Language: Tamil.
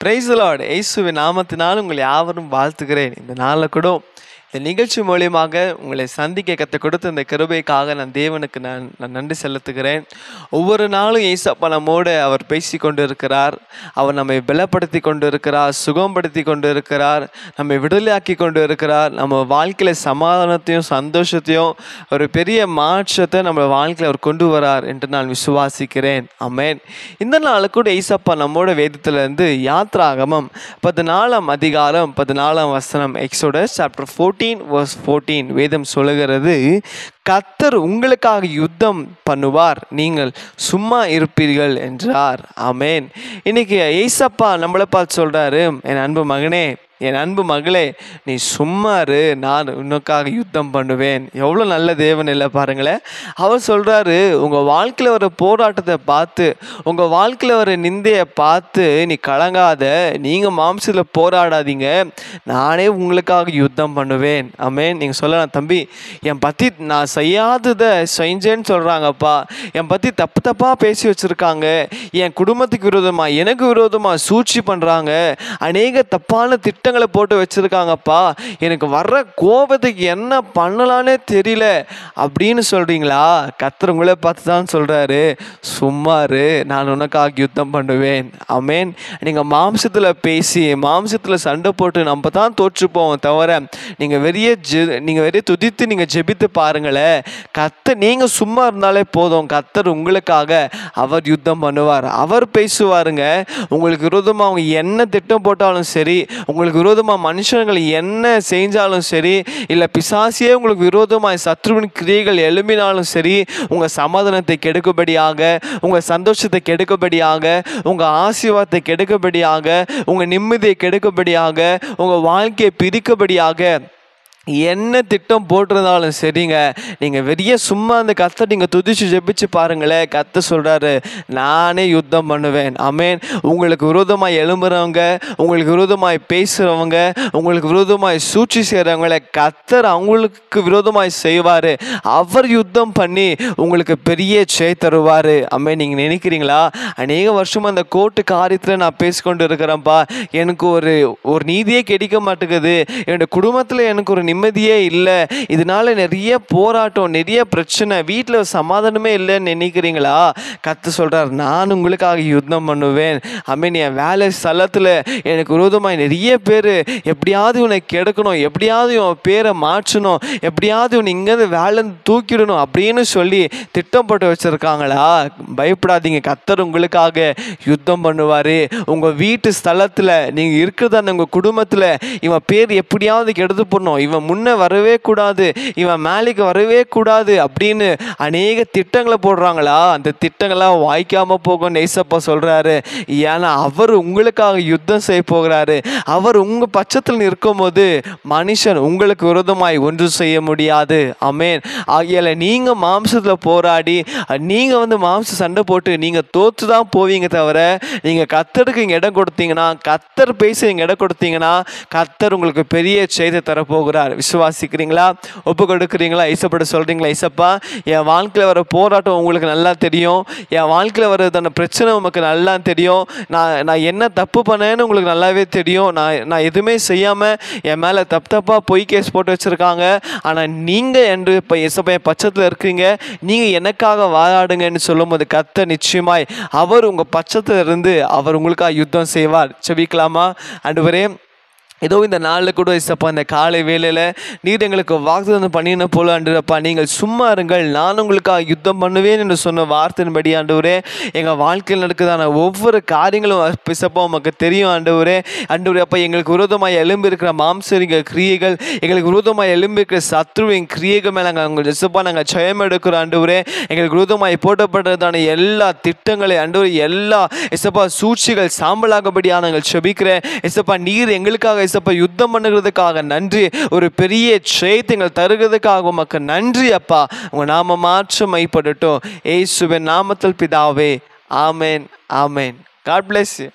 Praise the Lord. இயேசுவின் நாமத்தினால் உங்களை யாவரும் வாழ்த்துகிறேன். இந்த நாளில் கூட இந்த நிகழ்ச்சி மூலியமாக உங்களை சந்திக்க கற்றுக் கொடுத்த இந்த கிருபைக்காக நான் தேவனுக்கு நான் நன்றி செலுத்துகிறேன். ஒவ்வொரு நாளும் இயேசப்பா நம்மோடு அவர் பேசி கொண்டு இருக்கிறார். அவர் நம்மை பலப்படுத்தி கொண்டு இருக்கிறார், சுகப்படுத்தி கொண்டு இருக்கிறார், நம்மை விடுதலையாக்கி கொண்டு இருக்கிறார். நம்ம வாழ்க்கையில் சமாதானத்தையும் சந்தோஷத்தையும் ஒரு பெரிய மாற்றத்தை நம்ம வாழ்க்கையில் அவர் கொண்டு வரார் என்று நான் விசுவாசிக்கிறேன். ஆமென். இந்த நாள் கூட இயேசப்பா நம்மோட வேதத்திலிருந்து யாத்ராகமம் 14ஆம் அதிகாரம் 14ஆம் வசனம், எக்ஸோடஸ் சாப்டர் 14 வேதம் சொல்லுகிறது, கர்த்தர் உங்களுக்காக யுத்தம் பண்ணுவார், நீங்கள் சும்மா இருப்பீர்கள் என்றார். ஆமென். இன்னைக்கு ஏசப்பா நம்மளை பார்த்து சொல்றாரு, என் அன்பு மகனே, என் அன்பு மகளே, நீ சும்மா இரு, நான் உனக்காக யுத்தம் பண்ணுவேன். எவ்வளோ நல்ல தேவன் இல்லை பாருங்களேன். அவர் சொல்கிறாரு, உங்கள் வாழ்க்கையில் வர போராட்டத்தை பார்த்து, உங்கள் வாழ்க்கையில் வர நிந்தையை பார்த்து நீ கலங்காத, நீங்கள் மாம்சத்தில் போராடாதீங்க, நானே உங்களுக்காக யுத்தம் பண்ணுவேன். ஆமென். நீங்கள் சொல்லலாம், தம்பி என் பற்றி நான் செய்யாததை செஞ்சேன்னு சொல்கிறாங்கப்பா, என் பற்றி தப்பு தப்பாக பேசி வச்சுருக்காங்க, என் குடும்பத்துக்கு விரோதமாக எனக்கு விரோதமாக சூழ்ச்சி பண்ணுறாங்க, அநேக தப்பான திட்டங்களை போட்டு வச்சிருக்காங்கப்பா, எனக்கு வர்ற கோபத்துக்கு என்ன பண்ணலான்னே தெரியல அப்படின்னு சொல்றீங்களா? கர்த்தர் உங்களை பார்த்து தான் சொல்றாரு, சும்மாரு, நான் உனக்காக யுத்தம் பண்ணுவேன். ஆமென். நீங்க மாம்சத்துல பேசி மாம்சத்துல சண்டை போட்டு நம்ம தான் தோற்று போவோம் தவிர, நீங்க வெறிய துதித்து நீங்க ஜெபித்து பாருங்களேன். கர்த்தர் நீங்க சும்மா இருந்தாலே போதும், கர்த்தர் உங்களுக்காக அவர் யுத்தம் பண்ணுவார், அவர் பேசுவாருங்க. உங்களுக்கு விரோதமா அவங்க என்ன திட்டம் போட்டாலும் சரி, உங்களுக்கு விரோதமாக மனுஷங்கள் என்ன செஞ்சாலும் சரி, இல்லை பிசாசியே உங்களுக்கு விரோதமாக சத்ருவின் கிரியைகள் எழும்பினாலும் சரி, உங்கள் சமாதானத்தை கெடுக்கும்படியாக, உங்கள் சந்தோஷத்தை கெடுக்கும்படியாக, உங்கள் ஆசீர்வாதத்தை கெடுக்கும்படியாக, உங்கள் நிம்மதியை கெடுக்கும்படியாக, உங்கள் வாழ்க்கையை பிரிக்கும்படியாக என்ன திட்டம் போட்டிருந்தாலும் சரிங்க, நீங்கள் வெறிய சும்மா அந்த கர்த்தர் நீங்கள் துதிச்சு ஜெபிச்சு பாருங்களேன். கர்த்தர் சொல்கிறாரு, நானே யுத்தம் பண்ணுவேன். ஆமென். உங்களுக்கு விரோதமாக எழும்புறவங்க, உங்களுக்கு விரோதமாய் பேசுகிறவங்க, உங்களுக்கு விரோதமாய் சூழ்ச்சி செய்கிறவங்கள கர்த்தர் அவங்களுக்கு விரோதமாய் செய்வார். அவர் யுத்தம் பண்ணி உங்களுக்கு பெரிய ஜெயம் தருவார். ஆமென். நீங்கள் நினைக்கிறீங்களா, அநேக வருஷமாக அந்த கோர்ட்டு காரியத்தில் நான் பேசிக்கொண்டு இருக்கிறேன்ப்பா, எனக்கு ஒரு நீதியே கிடைக்க மாட்டேங்குது, என்னோடய குடும்பத்தில் எனக்கு ஒரு நிம்மதியே இல்லை, இதனால நிறைய போராட்டம், நிறைய பிரச்சனை, வீட்டில் சமாதானமே இல்லைன்னு நினைக்கிறீங்களா? கர்த்தர் சொல்கிறார், நான் உங்களுக்காக யுத்தம் பண்ணுவேன். ஆமென். என் வேலை ஸ்தலத்தில் எனக்கு விரோதமாக நிறைய பேர் எப்படியாவது உன்னை கெடுக்கணும், எப்படியாவது உன் பேரை மாற்றணும், எப்படியாவது உன்னை இங்கேருந்து வேலை தூக்கிடணும் அப்படின்னு சொல்லி திட்டம் போட்டு வச்சுருக்காங்களா? பயப்படாதீங்க, கர்த்தர் உங்களுக்காக யுத்தம் பண்ணுவார். உங்கள் வீட்டு ஸ்தலத்தில் நீங்கள் இருக்கிறதான உங்கள் குடும்பத்தில் இவன் பேர் எப்படியாவது கெடுத்து போடணும், இவன் முன்ன வரவே கூடாது, இவன் மேலைக்கு வரவே கூடாது அப்படின்னு அநேக திட்டங்களை போடுறாங்களா? அந்த திட்டங்கள்லாம் வாய்க்காம போகும் ஏசப்பா சொல்றாரு. ஏன்னா அவர் உங்களுக்காக யுத்தம் செய்ய போகிறாரு. அவர் உங்க பட்சத்தில் இருக்கும்போது மனுஷன் உங்களுக்கு விரோதமாய் ஒன்று செய்ய முடியாது. ஆமென். ஆகையால நீங்க மாம்சத்துல போராடி நீங்க மாம்ச சண்டை போட்டு நீங்க தோற்று தான் போவீங்க தவிர, நீங்க கர்த்தருக்கு இங்க இடம் கொடுத்தீங்கன்னா, கர்த்தர் பேசி இங்க இடம் கொடுத்தீங்கன்னா, கர்த்தர் உங்களுக்கு பெரிய செய்தி தரப்போகிறார். விசுவாசிக்கிறீங்களா? ஒப்பு கொடுக்குறீங்களா? இசப்பட சொல்கிறீங்களா? இசப்பா, என் வாழ்க்கையில் வர போராட்டம் உங்களுக்கு நல்லா தெரியும், என் வாழ்க்கையில் வர்றதான பிரச்சனை உங்களுக்கு நல்லா தெரியும், நான் என்ன தப்பு பண்ணேன்னு உங்களுக்கு நல்லாவே தெரியும், நான் எதுவுமே செய்யாமல் என் மேலே தப்பாக பொய் கேஸ் போட்டு வச்சுருக்காங்க, ஆனால் நீங்கள் என்று இப்போ இசப்பா என் பட்சத்தில் இருக்கிறீங்க, நீங்கள் எனக்காக வாதாடுங்கன்னு சொல்லும்போது கர்த்தர் நிச்சயமாய் அவர் உங்கள் பட்சத்தில் இருந்து அவர் உங்களுக்காக யுத்தம் செய்வார். செபிக்கலாமா? ஆண்டவரே, ஏதோ இந்த நாளில் கூட இசப்பா, இந்த காலை வேளையில் நீர் எங்களுக்கு வாக்குத்தத்தம் பண்ணின போல ஆண்டவரப்பா, நீங்கள் சும்மா இருங்கள், நான் உங்களுக்காக யுத்தம் பண்ணுவேன் என்று சொன்ன வார்த்தையின்படி ஆண்டவரே, எங்கள் வாழ்க்கையில் நடக்குதான ஒவ்வொரு காரியங்களும் இசப்பா உமக்கு தெரியும் ஆண்டவரே. ஆண்டவரே அப்பா, எங்களுக்கு விரோதமாக எழும்பி இருக்கிற மாம்சரிக கிரியைகள், எங்களுக்கு விரோதமாக எழும்பி இருக்கிற சத்ருவின் கிரியைகள் மேலே நாங்கள் இசப்பா நாங்கள் ஜெயம் எடுக்கிறோம் ஆண்டவரே. எங்களுக்கு விரோதமாக போட்டப்பட்டதான எல்லா திட்டங்களை ஆண்டவரே, எல்லா இசப்பா சூழ்ச்சிகள் சாம்பலாகபடியாக நாங்கள் செபிக்கிறேன். இசப்பா நீர் எங்களுக்காக இசப்பா யுத்தம் பண்ணுகிறதுக்காக நன்றி, ஒரு பெரிய ஜெயத்தை எங்கள் தருகிறதுக்காக உமக்கு நன்றி அப்பா. உங்க நாம மாற்றம் மைப்படட்டும். இயேசுவின் நாமத்தில் பிதாவே, ஆமென், ஆமென். God bless you.